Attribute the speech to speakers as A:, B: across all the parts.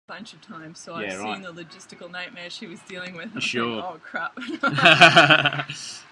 A: bunch of times, so I've seen the logistical nightmare she was dealing with. And
B: sure.
A: Oh crap.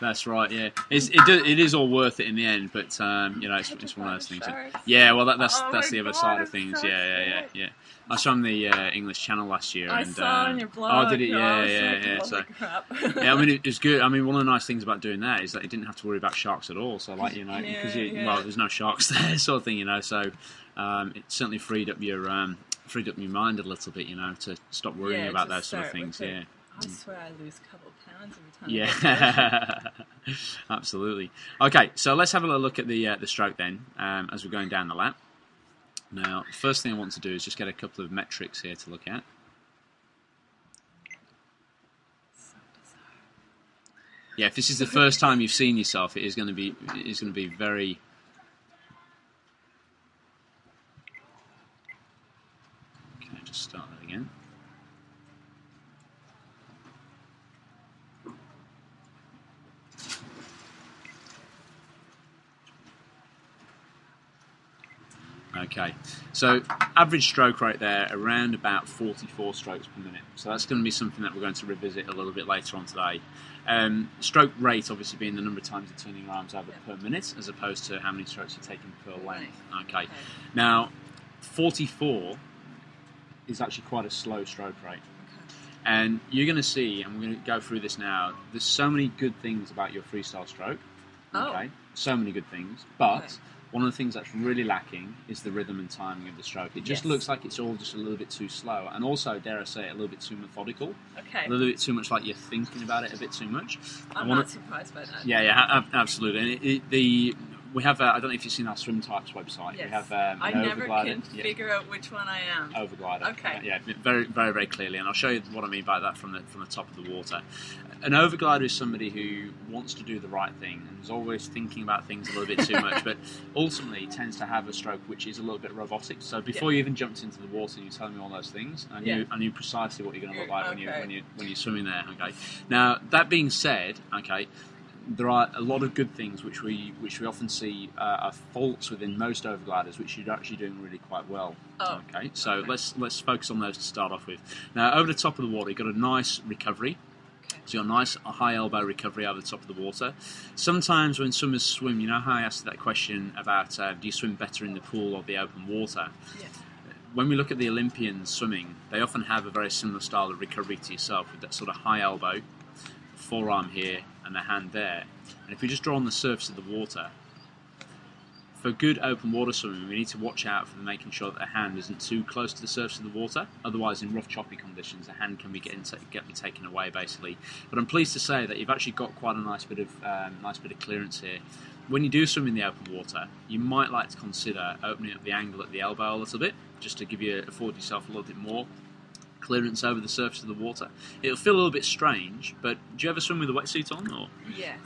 B: That's right. Yeah, it is all worth it in the end, but you know, it's one of those things. Yeah, well, that's the other side of things.
A: So
B: yeah. I was on the English Channel last year.
A: I saw on your blog.
B: Oh, did it? Yeah.
A: So, crap.
B: Yeah, I mean, it was good. I mean, one of the nice things about doing that is that you didn't have to worry about sharks at all. So, like, you know, because well, there's no sharks there, sort of thing, you know. So, it certainly freed up your mind a little bit, you know, to stop worrying about those sort of things. Yeah.
A: I swear I lose a couple of pounds every time.
B: Yeah, absolutely. Okay, so let's have a little look at the stroke then, as we're going down the lap. Now, the first thing I want to do is just get a couple of metrics here to look at.
A: So bizarre.
B: Yeah, if this is the first time you've seen yourself, it is going to be very. Okay, just start that again. Okay, so average stroke rate there, around about 44 strokes per minute. So that's going to be something that we're going to revisit a little bit later on today. Stroke rate obviously being the number of times you're turning your arms over per minute, as opposed to how many strokes you're taking per length. Okay, now 44 is actually quite a slow stroke rate. And you're going to see, and we're going to go through this now, there's so many good things about your freestyle stroke. Okay, so many good things, but one of the things that's really lacking is the rhythm and timing of the stroke. It just looks like it's all just a little bit too slow, and also, dare I say it, a little bit too methodical.
A: Okay.
B: A little bit too much like you're thinking about it a bit too much.
A: I'm not surprised by that.
B: Yeah, absolutely. And we have, I don't know if you've seen our Swim Types website.
A: Yes.
B: We have
A: I never can figure out which one I am.
B: Overglider.
A: Okay.
B: Yeah, very, very, very clearly, and I'll show you what I mean by that from the top of the water. An overglider is somebody who wants to do the right thing and is always thinking about things a little bit too much, but ultimately tends to have a stroke which is a little bit robotic. So before you even jumped into the water, you telling me all those things. I knew precisely what you're going to look like when you're swimming there. Okay. Now that being said, okay, there are a lot of good things which we often see are faults within most overgliders, which you're actually doing really quite well. Okay, so let's focus on those to start off with. Now, over the top of the water, you've got a nice recovery. So you've got a nice high elbow recovery over the top of the water. Sometimes when swimmers swim, you know how I asked that question about do you swim better in the pool or the open water?
A: Yes.
B: When we look at the Olympians swimming, they often have a very similar style of recovery to yourself, with that sort of high elbow, forearm here and the hand there. And if we just draw on the surface of the water, for good open water swimming, we need to watch out for making sure that the hand isn't too close to the surface of the water. Otherwise, in rough, choppy conditions, the hand can be taken away, basically. But I'm pleased to say that you've actually got quite a nice bit of clearance here. When you do swim in the open water, you might like to consider opening up the angle at the elbow a little bit, just to afford yourself a little bit more clearance over the surface of the water. It'll feel a little bit strange, but do you ever swim with a wetsuit on? Or?
A: Yes.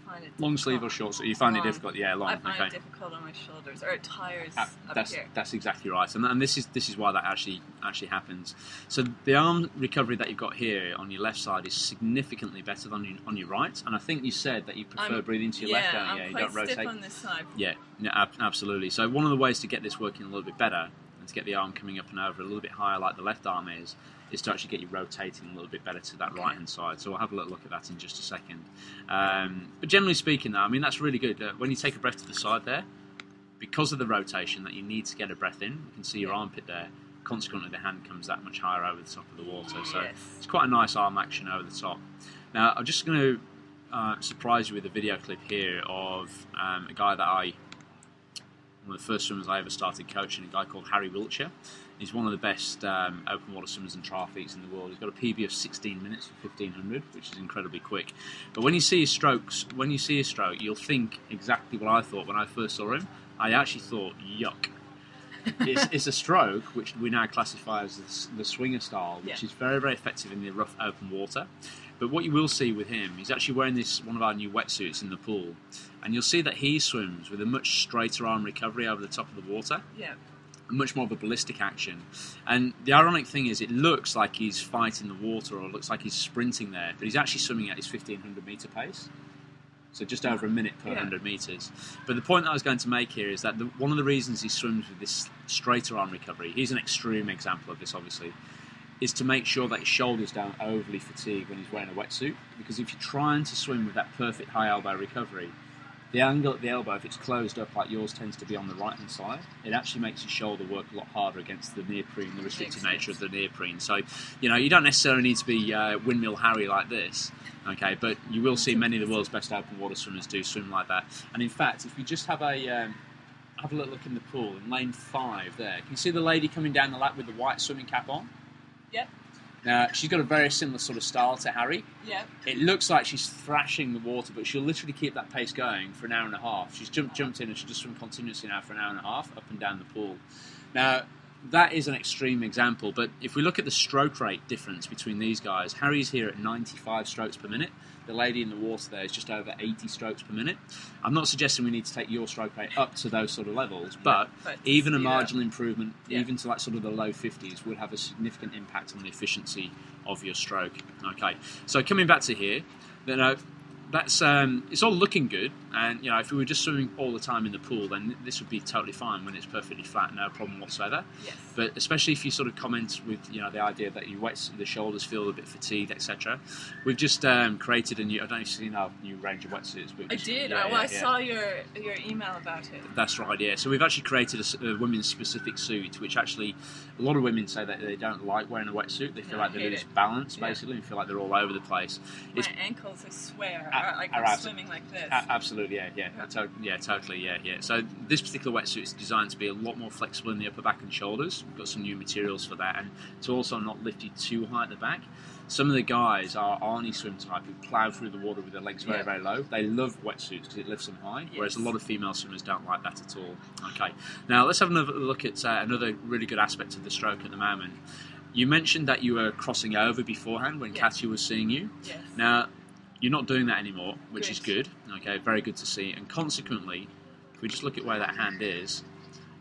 A: I find it
B: long sleeve or short sleeve? You find it difficult? Yeah, long.
A: I find it difficult on my shoulders, or it tires up here.
B: That's exactly right, and this is why that actually happens. So the arm recovery that you've got here on your left side is significantly better than on your right, and I think you said that you prefer breathing to your left, don't you?
A: I'm
B: you
A: quite
B: don't rotate.
A: stiff on this side.
B: Yeah, absolutely. So one of the ways to get this working a little bit better, and to get the arm coming up and over a little bit higher like the left arm is to actually get you rotating a little bit better to that right hand side. So we'll have a little look at that in just a second. But generally speaking, though, I mean, that's really good. When you take a breath to the side there, because of the rotation that you need to get a breath in, you can see your armpit there. Consequently, the hand comes that much higher over the top of the water. So it's quite a nice arm action over the top. Now, I'm just going to surprise you with a video clip here of a guy that one of the first swimmers I ever started coaching, a guy called Harry Wiltshire. He's one of the best open water swimmers and triathletes in the world. He's got a PB of 16 minutes for 1500, which is incredibly quick. But when you see his stroke, you'll think exactly what I thought when I first saw him. I actually thought, yuck. It's a stroke which we now classify as the swinger style, which is very, very effective in the rough open water. But what you will see with him, he's actually wearing one of our new wetsuits in the pool, and you'll see that he swims with a much straighter arm recovery over the top of the water.
A: Yeah.
B: Much more of a ballistic action. And the ironic thing is, it looks like he's fighting the water, or it looks like he's sprinting there, but he's actually swimming at his 1500 metre pace. So just over a minute per 100 metres. But the point that I was going to make here is that one of the reasons he swims with this straighter arm recovery, he's an extreme example of this obviously, is to make sure that his shoulders don't overly fatigue when he's wearing a wetsuit. Because if you're trying to swim with that perfect high elbow recovery, the angle at the elbow, if it's closed up like yours tends to be on the right-hand side, it actually makes your shoulder work a lot harder against the neoprene, the restricted nature of the neoprene. So, you don't necessarily need to be Windmill Harry like this, okay? But you will see many of the world's best open water swimmers do swim like that. And in fact, if we just have a little look in the pool, in lane 5 there, can you see the lady coming down the lap with the white swimming cap on?
A: Yep.
B: Now, she's got a very similar sort of style to Harry.
A: Yep.
B: It looks like she's thrashing the water, but she'll literally keep that pace going for an hour and a half. She's jumped in and she'll just swim continuously now for an hour and a half up and down the pool. Now, that is an extreme example, but if we look at the stroke rate difference between these guys, Harry's here at 95 strokes per minute. The lady in the water there is just over 80 strokes per minute. I'm not suggesting we need to take your stroke rate up to those sort of levels, but even a marginal improvement, even to like sort of the low 50s, would have a significant impact on the efficiency of your stroke. Okay, so coming back to here, that's it's all looking good, and if we were just swimming all the time in the pool, then this would be totally fine when it's perfectly flat, no problem whatsoever.
A: Yes.
B: But especially if you sort of comment with the idea that the shoulders feel a bit fatigued, etc. We've just created a new. I don't know if you've seen our new range of wetsuits. But
A: I did. I saw your email about it.
B: That's right. Yeah. So we've actually created a women's specific suit, which actually a lot of women say that they don't like wearing a wetsuit. They feel like they lose balance basically, and feel like they're all over the place.
A: My ankles, I swear, are swimming like this.
B: Absolutely, totally. So this particular wetsuit is designed to be a lot more flexible in the upper back and shoulders. We've got some new materials for that, and to also not lift you too high at the back. Some of the guys are Arnie swim type who plough through the water with their legs very, very low. They love wetsuits because it lifts them high, whereas a lot of female swimmers don't like that at all. Okay, now let's have another look at another really good aspect of the stroke at the moment. You mentioned that you were crossing over beforehand when Katya was seeing you.
A: Yes.
B: Now, you're not doing that anymore, which is good. Okay, very good to see. And consequently, if we just look at where that hand is,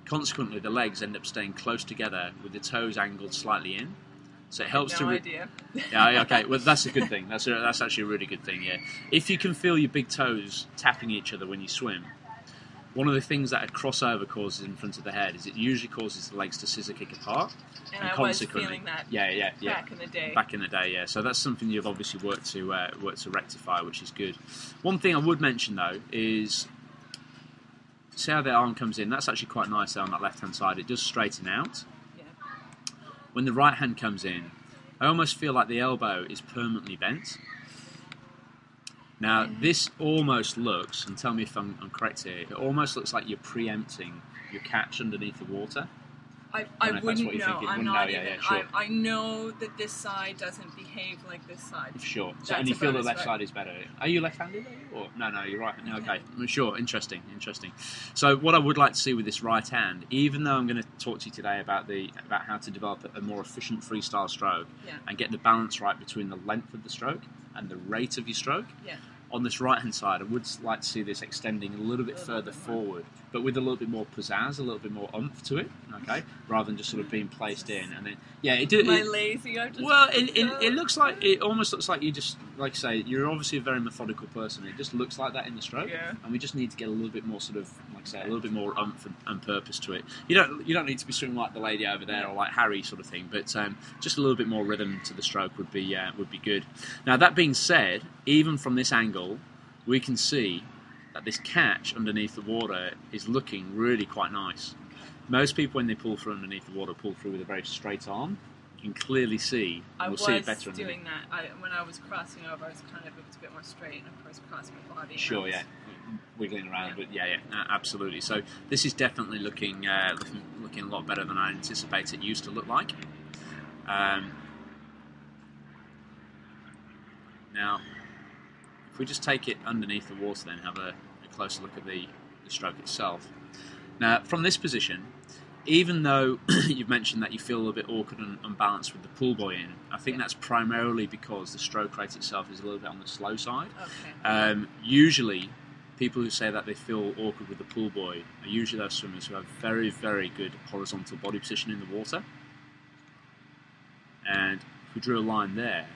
B: consequently the legs end up staying close together with the toes angled slightly in. So it helps to.
A: Idea.
B: Yeah. Okay. Well, that's a good thing. That's actually a really good thing. Yeah. If you can feel your big toes tapping each other when you swim, one of the things that a crossover causes in front of the head is it usually causes the legs to scissor kick apart.
A: And I was feeling that. Back in the day.
B: Back in the day, yeah. So that's something you've obviously worked to rectify, which is good. One thing I would mention though is, see how the arm comes in. That's actually quite nice there on that left hand side. It does straighten out.
A: Yeah.
B: When the right hand comes in, I almost feel like the elbow is permanently bent. Now, this almost looks, and tell me if I'm correct here, it almost looks like you're preempting your catch underneath the water.
A: I wouldn't know. I'm not even. Sure. I know that this side doesn't behave like this side.
B: Sure. So, and you feel the left side is better. Are you left-handed? Or no, you're right. Okay. Sure. Interesting. So what I would like to see with this right hand, even though I'm going to talk to you today about how to develop a more efficient freestyle stroke and get the balance right between the length of the stroke and the rate of your stroke.
A: Yeah.
B: On this right-hand side, I would like to see this extending a little bit further forward, but with a little bit more pizzazz, a little bit more oomph to it, okay? Rather than just sort of being placed in. And then,
A: lazy?
B: It looks like, it almost looks like you just, like I say, you're obviously a very methodical person. It just looks like that in the stroke.
A: Yeah.
B: And we just need to get a little bit more sort of, like I say, a little bit more oomph and purpose to it. You don't need to be swimming like the lady over there or like Harry sort of thing, but just a little bit more rhythm to the stroke would be good. Now, that being said, even from this angle, we can see that this catch underneath the water is looking really quite nice. Most people, when they pull through underneath the water, pull through with a very straight arm. You can clearly see, and we'll see it better.
A: Doing that. When I was crossing over, it was a bit more straight, and of course across my body.
B: Sure, wiggling around, but absolutely. So this is definitely looking a lot better than I anticipated it used to look like. Now, if we just take it underneath the water then, have a closer look at the stroke itself. Now, from this position, even though you've mentioned that you feel a little bit awkward and unbalanced with the pool boy in, I think that's primarily because the stroke rate itself is a little bit on the slow side. Okay. Usually, people who say that they feel awkward with the pool boy are usually those swimmers who have very, very good horizontal body position in the water. And if we drew a line there,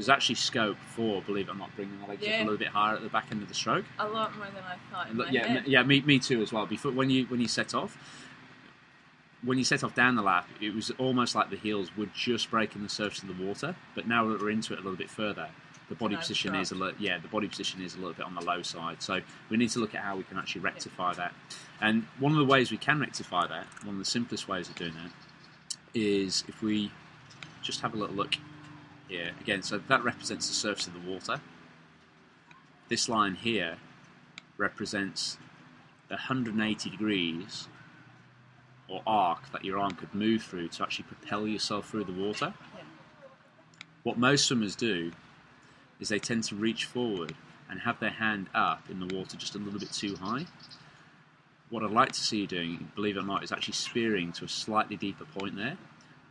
B: there's actually scope for, believe it or not, bringing the legs up a little bit higher at the back end of the stroke.
A: A lot more than I thought in my
B: head.
A: Yeah,
B: me too as well. Before when you set off down the lap, it was almost like the heels were just breaking the surface of the water. But now that we're into it a little bit further, the body position is a little bit on the low side. So we need to look at how we can actually rectify that. And one of the ways we can rectify that, one of the simplest ways of doing that, is if we just have a little look here again. So that represents the surface of the water. This line here represents the 180 degrees or arc that your arm could move through to actually propel yourself through the water.
A: Yeah.
B: What most swimmers do is they tend to reach forward and have their hand up in the water just a little bit too high. What I'd like to see you doing, believe it or not, is actually spearing to a slightly deeper point there.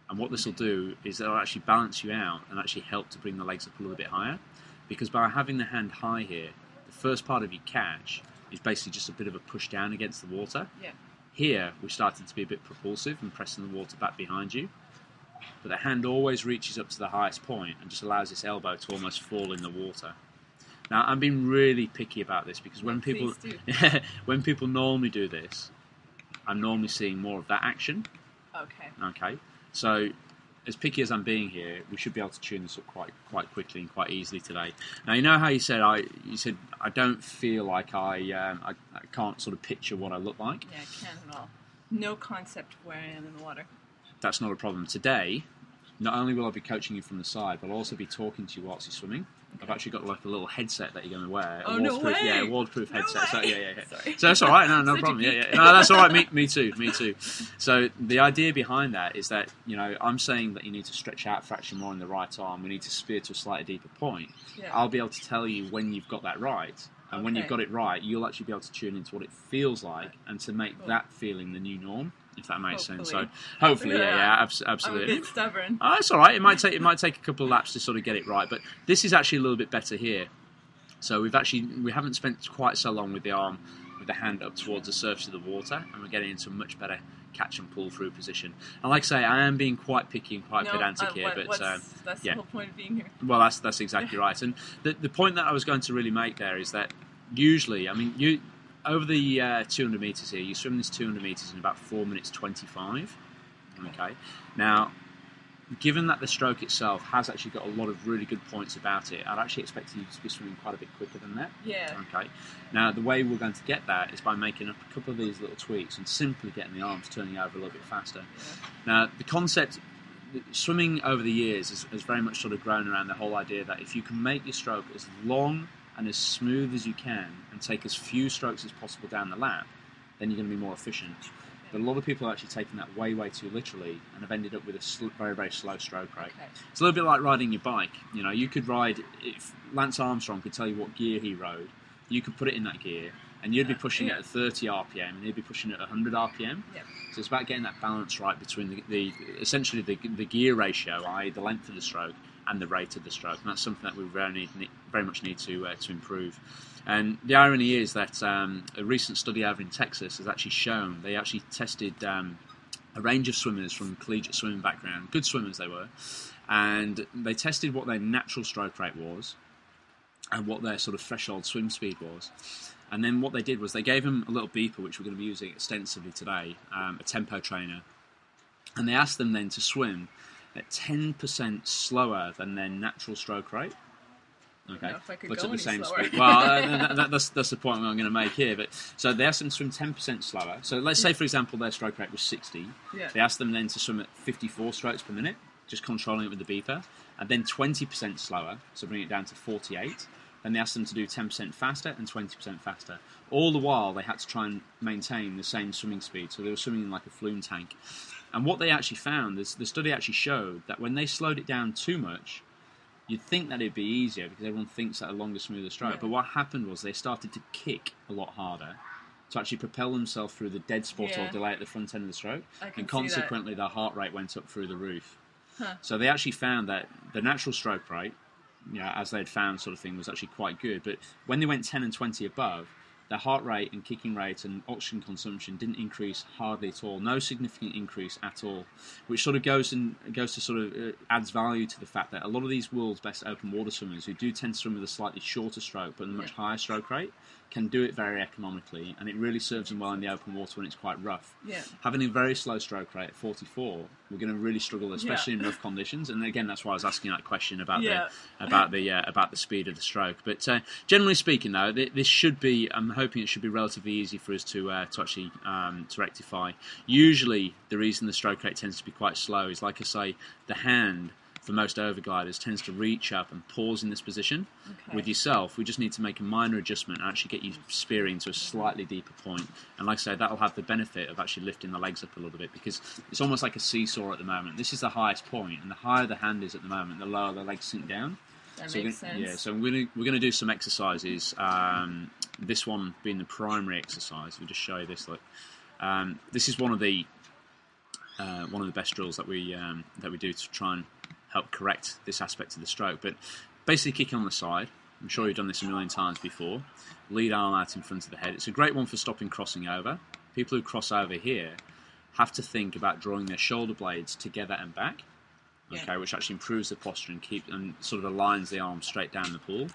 B: And what this will do is it'll actually balance you out and actually help to bring the legs up a little bit higher. Because by having the hand high here, the first part of your catch is basically just a bit of a push down against the water.
A: Yeah.
B: Here, we're starting to be a bit propulsive and pressing the water back behind you. But the hand always reaches up to the highest point and just allows this elbow to almost fall in the water. Now, I'm being really picky about this because when people normally do this, I'm normally seeing more of that action. Okay. So, as picky as I'm being here, we should be able to tune this up quite quickly and quite easily today. Now, you know how you said I don't feel like I can't sort of picture what I look like.
A: Yeah, I can't at all. No concept of where I am in the water.
B: That's not a problem. Today, not only will I be coaching you from the side, but I'll also be talking to you whilst you're swimming. Okay. I've actually got like a little headset that you're going to wear.
A: Oh, no way!
B: Yeah, a waterproof headset. So, yeah.
A: Sorry.
B: So that's all right. No problem. Yeah. No, that's all right. Me too. So the idea behind that is that, I'm saying that you need to stretch out fraction more in the right arm. We need to spear to a slightly deeper point.
A: Yeah.
B: I'll be able to tell you when you've got that right. And when you've got it right, you'll actually be able to tune into what it feels like and to make that feeling the new norm, if that makes sense. So hopefully, absolutely.
A: I'm a bit stubborn.
B: Oh, it's all right. It might take a couple of laps to sort of get it right, but this is actually a little bit better here. So we haven't spent quite so long with the arm, with the hand up towards the surface of the water, and we're getting into a much better catch and pull through position. And like I say, I am being quite picky and quite pedantic here, but
A: that's the whole point of being here.
B: Well, that's exactly right. And the point that I was going to really make there is that usually, you over the 200 metres here, you swim this 200 metres in about 4 minutes 25. Okay. Now, given that the stroke itself has actually got a lot of really good points about it, I'd actually expect you to be swimming quite a bit quicker than that.
A: Yeah.
B: Okay. Now, the way we're going to get that is by making up a couple of these little tweaks and simply getting the arms turning over a little bit faster.
A: Yeah.
B: Now, the concept, swimming over the years has very much sort of grown around the whole idea that if you can make your stroke as long and as smooth as you can and take as few strokes as possible down the lap, then you're going to be more efficient. But a lot of people are actually taking that way too literally and have ended up with a very, very slow stroke rate. Okay. It's a little bit like riding your bike. You could ride, if Lance Armstrong could tell you what gear he rode, you could put it in that gear and you'd be pushing it at 30 RPM and he'd be pushing it at 100 RPM. Yeah. So it's about getting that balance right between essentially the gear ratio, i.e. the length of the stroke, and the rate of the stroke. And that's something that we very much need to improve. And the irony is that a recent study over in Texas has actually shown, they actually tested a range of swimmers from collegiate swimming background, good swimmers they were, and they tested what their natural stroke rate was and what their sort of threshold swim speed was. And then what they did was they gave them a little beeper, which we're going to be using extensively today, a tempo trainer, and they asked them then to swim at 10% slower than their natural stroke rate. Okay,
A: looks at the same speed.
B: Well, that's the point I'm going to make here. But so they asked them to swim 10% slower. So let's say, for example, their stroke rate was 60. Yeah. They asked them then to swim at 54 strokes per minute, just controlling it with the beeper, and then 20% slower, so bring it down to 48. Then they asked them to do 10% faster and 20% faster. All the while, they had to try and maintain the same swimming speed. So they were swimming in like a flume tank. And what they actually found, the study actually showed that when they slowed it down too much, you'd think that it'd be easier because everyone thinks that a longer, smoother stroke. Yeah. But what happened was they started to kick a lot harder to actually propel themselves through the dead spot or delay at the front end of the stroke. And consequently, their heart rate went up through the roof. Huh. So they actually found that the natural stroke rate, as they'd found sort of thing, was actually quite good. But when they went 10 and 20 above, their heart rate and kicking rate and oxygen consumption didn't increase hardly at all. No significant increase at all, which sort of goes to sort of adds value to the fact that a lot of these world's best open water swimmers who do tend to swim with a slightly shorter stroke but a much higher stroke rate can do it very economically, and it really serves them well in the open water when it's quite rough.
A: Yeah.
B: Having a very slow stroke rate at 44, we're going to really struggle, especially in rough conditions. And again, that's why I was asking that question about the speed of the stroke. But generally speaking, though, this should be. I'm hoping it should be relatively easy for us to actually to rectify. Usually, the reason the stroke rate tends to be quite slow is, like I say, the hand for most overgliders tends to reach up and pause in this position. Okay. With yourself, we just need to make a minor adjustment and actually get you spearing to a slightly deeper point. And like I say, that'll have the benefit of actually lifting the legs up a little bit, because it's almost like a seesaw at the moment. This is the highest point, and the higher the hand is at the moment, the lower the legs sink down.
A: That makes sense.
B: Yeah, so we're going to do some exercises. This one being the primary exercise. We'll just show you this. Look, this is one of the best drills that we do to try and help correct this aspect of the stroke. But basically kicking on the side. I'm sure you've done this a million times before. Lead arm out in front of the head. It's a great one for stopping crossing over. People who cross over here have to think about drawing their shoulder blades together and back, okay, which actually improves the posture and sort of aligns the arm straight down the pool.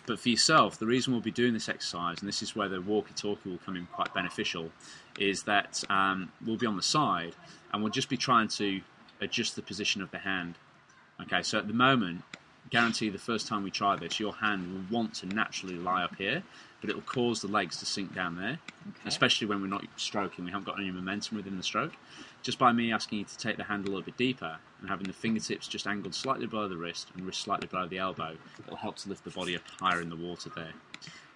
B: But for yourself, the reason we'll be doing this exercise, and this is where the walkie-talkie will come in quite beneficial, is that we'll be on the side and we'll just be trying to adjust the position of the hand. Okay, so at the moment, guarantee the first time we try this, your hand will want to naturally lie up here, but it will cause the legs to sink down there, especially when we're not stroking, we haven't got any momentum within the stroke. Just by me asking you to take the hand a little bit deeper and having the fingertips just angled slightly below the wrist and wrist slightly below the elbow, it'll help to lift the body up higher in the water there.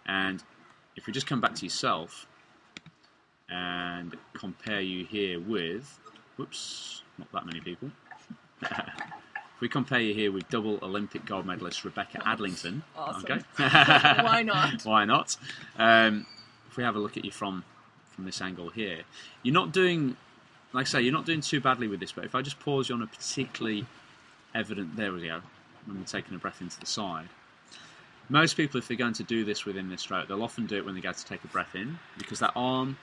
B: And if we just come back to yourself and compare you here with, whoops, not that many people. If we compare you here with double Olympic gold medalist Rebecca Adlington,
A: awesome.
B: Okay,
A: Why not?
B: Why not? If we have a look at you from this angle here, you're not doing, like I say, you're not doing too badly with this. But if I just pause you on a particularly evident, there we go, when we're taking a breath into the side. Most people, if they're going to do this within this stroke, they'll often do it when they go to take a breath in, because that arm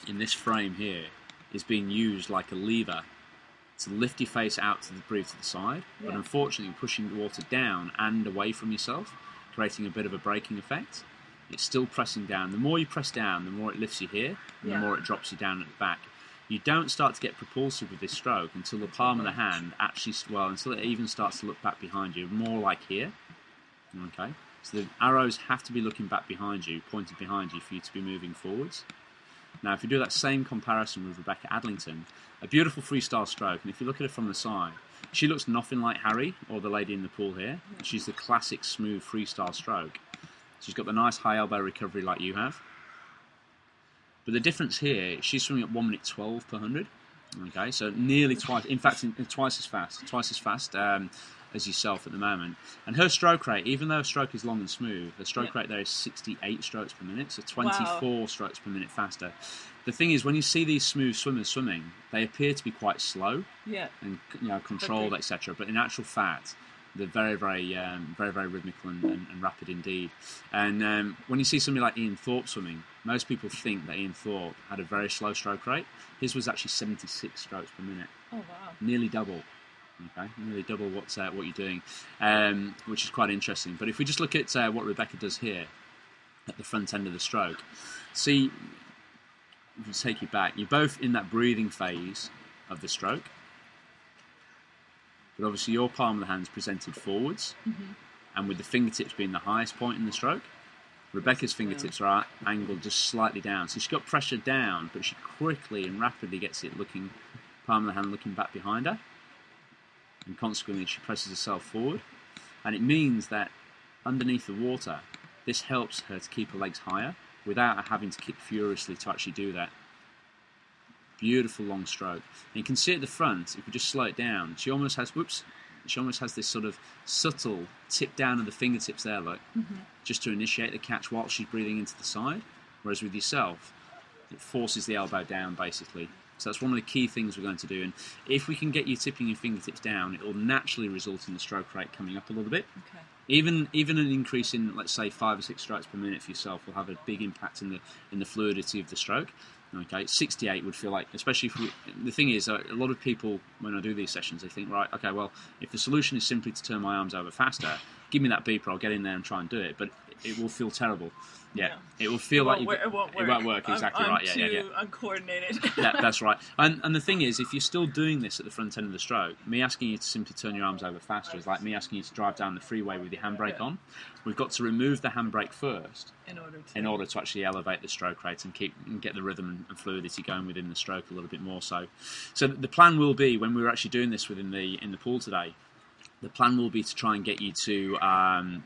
B: in this frame here is being used like a lever to lift your face out to breathe to the side, but unfortunately pushing the water down and away from yourself, creating a bit of a braking effect. It's still pressing down. The more you press down, the more it lifts you here, and the more it drops you down at the back. You don't start to get propulsive with this stroke until the palm of the hand actually, until it even starts to look back behind you, more like here. Okay, so the arrows have to be looking back behind you, pointed behind you, for you to be moving forwards. Now, if you do that same comparison with Rebecca Adlington, a beautiful freestyle stroke, and if you look at her from the side, she looks nothing like Harry or the lady in the pool here. She's the classic smooth freestyle stroke. She's got the nice high elbow recovery like you have. But the difference here, she's swimming at 1 minute 12 per 100. Okay, so nearly twice, in fact, twice as fast as yourself at the moment. And her stroke rate, even though her stroke is long and smooth, her stroke rate there is 68 strokes per minute, so 24 strokes per minute faster. The thing is, when you see these smooth swimmers swimming, they appear to be quite slow and controlled, etc. But in actual fact, they're very, very rhythmical and rapid indeed. And when you see somebody like Ian Thorpe swimming, most people think that Ian Thorpe had a very slow stroke rate. His was actually 76 strokes per minute.
A: Oh wow!
B: Nearly double. Okay, nearly double what you're doing, which is quite interesting. But if we just look at what Rebecca does here at the front end of the stroke, see, if we take you back, you're both in that breathing phase of the stroke. But obviously your palm of the hand's presented forwards, and with the fingertips being the highest point in the stroke, Rebecca's fingertips are angled just slightly down. So she's got pressure down, but she quickly and rapidly gets it looking, palm of the hand looking back behind her. And consequently she presses herself forward. And it means that underneath the water, this helps her to keep her legs higher without her having to kick furiously to actually do that. Beautiful long stroke. And you can see at the front, if we just slow it down, she almost has this sort of subtle tip down of the fingertips there, look, just to initiate the catch while she's breathing into the side. Whereas with yourself, it forces the elbow down basically. So that's one of the key things we're going to do. And if we can get you tipping your fingertips down, it will naturally result in the stroke rate coming up a little bit.
A: Okay.
B: Even an increase in, let's say, 5 or 6 strokes per minute for yourself will have a big impact in the fluidity of the stroke. Okay, 68 would feel like, especially if the thing is, a lot of people, when I do these sessions, they think, right, okay, well, if the solution is simply to turn my arms over faster, give me that beeper, I'll get in there and try and do it, but it will feel terrible. Yeah, it will feel like
A: it won't work.
B: It won't work, exactly
A: I'm
B: right.
A: too uncoordinated.
B: That's right. And the thing is, if you're still doing this at the front end of the stroke, me asking you to simply turn your arms over faster is like me asking you to drive down the freeway with your handbrake on. We've got to remove the handbrake first in order to actually elevate the stroke rate and get the rhythm and fluidity going within the stroke a little bit more. So the plan will be, when we're actually doing this in the pool today, the plan will be to try and get you to.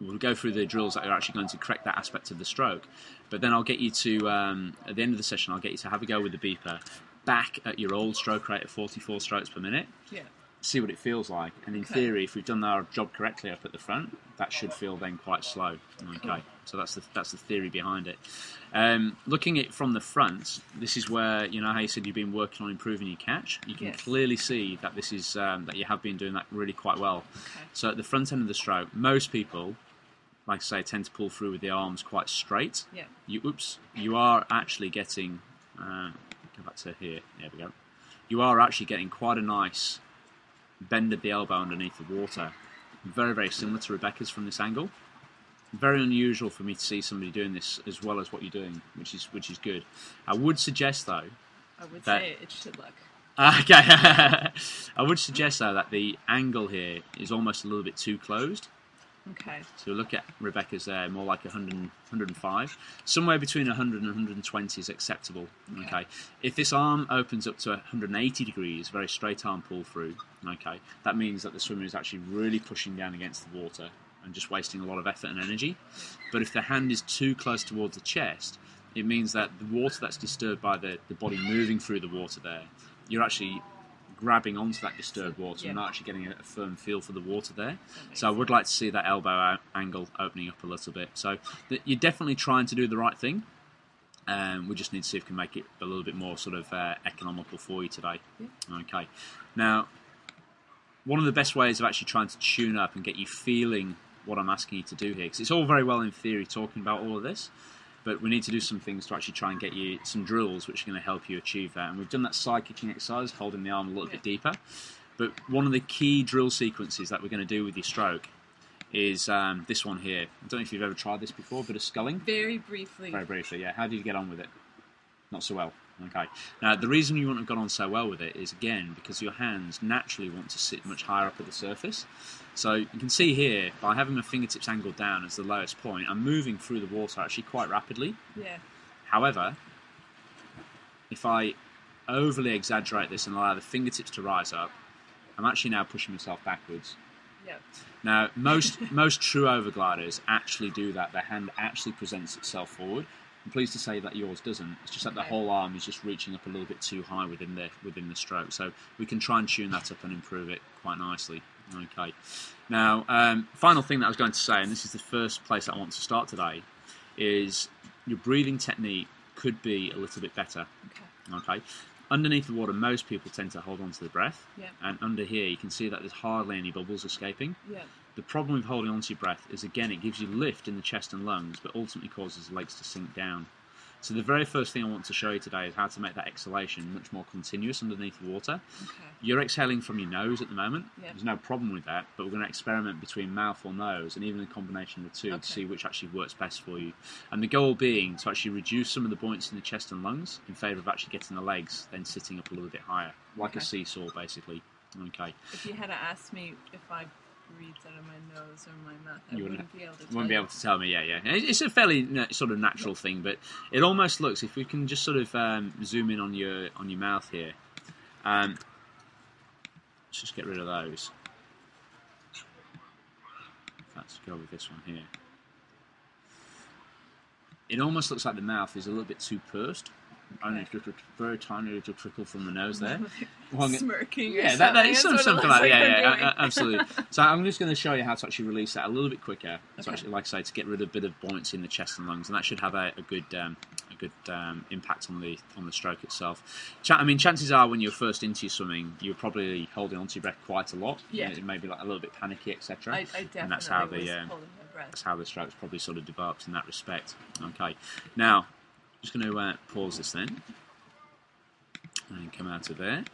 B: We'll go through the drills that are actually going to correct that aspect of the stroke. But then I'll get you to, at the end of the session, I'll get you to have a go with the beeper back at your old stroke rate of 44 strokes per minute. Yeah. See what it feels like. And in theory, if we've done our job correctly up at the front, that should feel then quite slow. Okay. Cool. So that's the theory behind it. Looking at it from the front, this is where, you know how you said you've been working on improving your catch? You can clearly see that this is that you have been doing that really quite well. Okay. So at the front end of the stroke, most people, like I say, tend to pull through with the arms quite straight. Yeah. You are actually getting, go back to here, there we go. You are actually getting quite a nice bend of the elbow underneath the water. Very, very similar to Rebecca's from this angle. Very unusual for me to see somebody doing this as well as what you're doing, which is good. I would suggest, though...
A: I would say it should look.
B: Okay. I would suggest, though, that the angle here is almost a little bit too closed. Okay. So look at Rebecca's there, more like 100, 105. Somewhere between 100 and 120 is acceptable. Okay. If this arm opens up to 180 degrees, very straight arm pull through, okay, that means that the swimmer is actually really pushing down against the water and just wasting a lot of effort and energy. But if the hand is too close towards the chest, it means that the water that's disturbed by the body moving through the water there, you're actually grabbing onto that disturbed water and not actually getting a firm feel for the water there. So I would like to see that elbow angle opening up a little bit. So you're definitely trying to do the right thing. We just need to see if we can make it a little bit more sort of economical for you today. Yeah. Okay. Now, one of the best ways of actually trying to tune up and get you feeling what I'm asking you to do here, because it's all very well in theory talking about all of this, but we need to do some things to actually try and get you some drills which are going to help you achieve that. And we've done that side kicking exercise, holding the arm a little bit deeper. But one of the key drill sequences that we're going to do with your stroke is this one here. I don't know if you've ever tried this before, but a sculling.
A: Very briefly.
B: Very briefly, yeah. How did you get on with it? Not so well. Okay. Now, the reason you wouldn't have gone on so well with it is, again, because your hands naturally want to sit much higher up at the surface. So you can see here, by having my fingertips angled down as the lowest point, I'm moving through the water actually quite rapidly. Yeah. However, if I overly exaggerate this and allow the fingertips to rise up, I'm actually now pushing myself backwards. Yeah. Now, most true overgliders actually do that. Their hand actually presents itself forward. I'm pleased to say that yours doesn't. It's just that the whole arm is just reaching up a little bit too high within the stroke. So we can try and tune that up and improve it quite nicely. Okay. Now, final thing that I was going to say, and this is the first place I want to start today, is your breathing technique could be a little bit better. Okay. Underneath the water, most people tend to hold on to the breath. Yep. And under here, you can see that there's hardly any bubbles escaping. Yep. The problem with holding on to your breath is, again, it gives you lift in the chest and lungs, but ultimately causes the legs to sink down. So the very first thing I want to show you today is how to make that exhalation much more continuous underneath the water. Okay. You're exhaling from your nose at the moment. Yep. There's no problem with that, but we're going to experiment between mouth or nose, and even a combination of the two to see which actually works best for you. And the goal being to actually reduce some of the buoyancy in the chest and lungs in favour of actually getting the legs then sitting up a little bit higher, like a seesaw, basically. Okay.
A: If you had to ask me if I breathed out of my nose or my mouth, I wouldn't be able to tell you.
B: Wouldn't be able to tell me, yeah. It's a fairly sort of natural thing, but it almost looks, if we can just sort of zoom in on your mouth here, let's just get rid of those. Let's go with this one here. It almost looks like the mouth is a little bit too pursed. Only just a very tiny little trickle from the nose there.
A: Smirking.
B: Yeah, that is something like that. Yeah, absolutely. So I'm just going to show you how to actually release that a little bit quicker. So actually, like I say, to get rid of a bit of buoyancy in the chest and lungs, and that should have a good good impact on the stroke itself. I mean, chances are when you're first into your swimming, you're probably holding onto your breath quite a lot.
A: Yeah.
B: Maybe like a little bit panicky, etc.
A: I definitely
B: and that's how
A: was holding my breath.
B: That's how the stroke's probably sort of developed in that respect. Okay, now just going to pause this then and come out of there.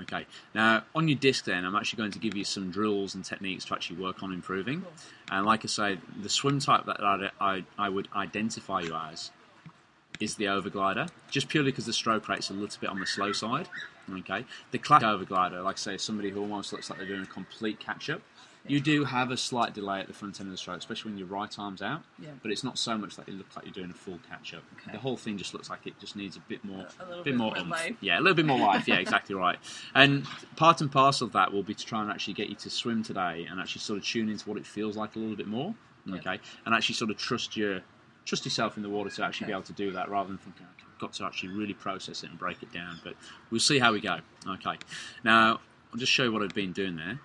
B: Okay, now on your disc then, I'm actually going to give you some drills and techniques to actually work on improving.
A: Cool.
B: And like I say, the swim type that I would identify you as is the overglider, just purely because the stroke rate's a little bit on the slow side. Okay, the classic overglider, like I say, is somebody who almost looks like they're doing a complete catch-up. You do have a slight delay at the front end of the stroke, especially when your right arm's out, but it's not so much that it looks like you're doing a full catch-up. Okay. The whole thing just looks like it just needs a bit more
A: life.
B: Yeah, a little bit more life, yeah, exactly right. And part and parcel of that will be to try and actually get you to swim today and actually sort of tune into what it feels like a little bit more, okay? And actually sort of trust yourself in the water to actually be able to do that, rather than thinking, okay, I've got to actually really process it and break it down. But we'll see how we go. Okay, now I'll just show you what I've been doing there.